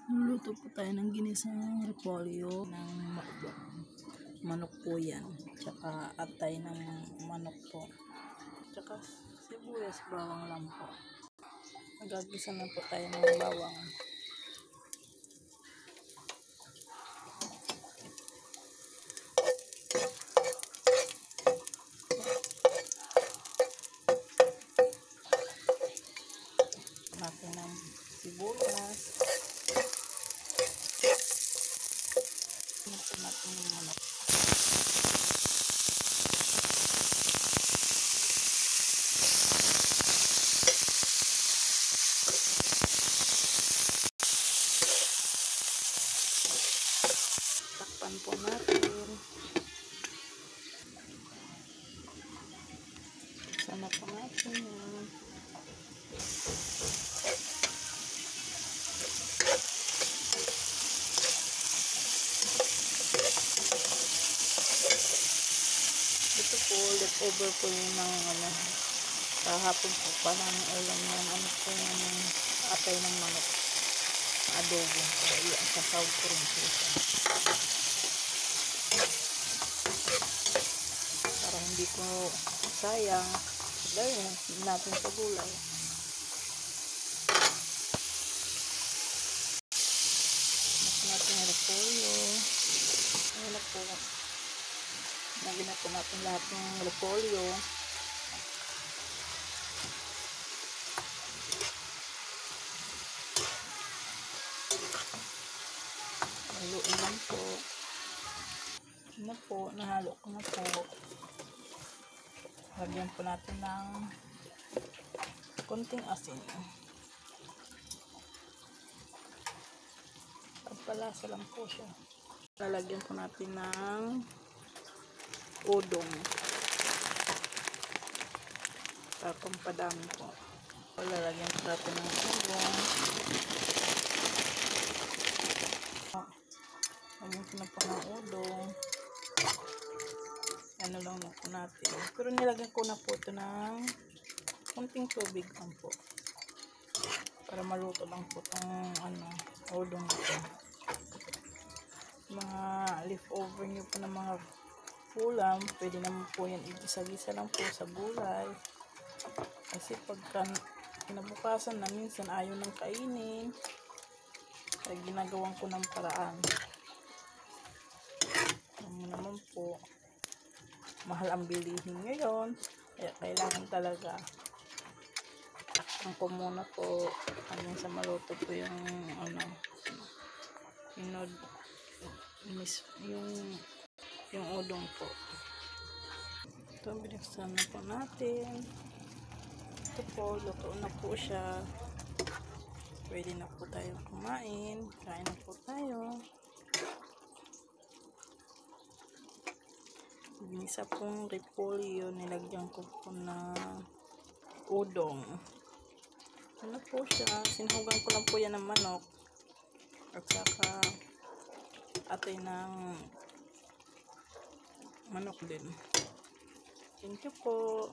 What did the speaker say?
Luluto po tayo ng ginisang repolyo ng manok po yan. Tsaka atay ng manok po. Tsaka sibuyas, bawang lang po. Magagisa na po tayo ng bawang. Natin ng sibuyas. Natin yung manok. Takpan po natin. Sana po natin yan. Ito po, leftover po yun ng kahapon po parang ulam ng po yung atay ng manok. Adobo. Kaya sasawag ko rin po siya. Para hindi ko sayang. Dahil natin sa gulay. Mas natin yung repolyo. Ayan na po. Lagyan na po natin lahat ng repolyo. Haluin lang po. Ano po, nahalo ko na po. Lagyan po natin ng konting asin. Pagpalasa lang po siya. Lalagyan po natin ng udong. Tapos padami po. Lalagyan po natin ng udong. Lagyan po na po ng udong. Ano lang na po natin. Pero nilagyan ko na po ito ng konting tubig lang po. Para maluto lang po itong udong ito. Mga leftover nyo po ng mga ulam, pwede naman po yan igisa-gisa lang po sa gulay. Kasi pagka kinabukasan na minsan ayaw nang kainin, kaya ginagawan ko ng paraan. Naman po, mahal ang bilihin ngayon, kaya kailangan talaga takpan ko muna po hanggang sa maluto po yung yung udong po. Ito, binuksan na po natin. Ito po, luto na po siya. Pwede na po tayo kumain. Kain na po tayo. Isa pong repolyo, nilagyan ko po na udong. Ano po siya? Sinhugan ko lang po yan ng manok. At saka atay ng manok din. Thank you po.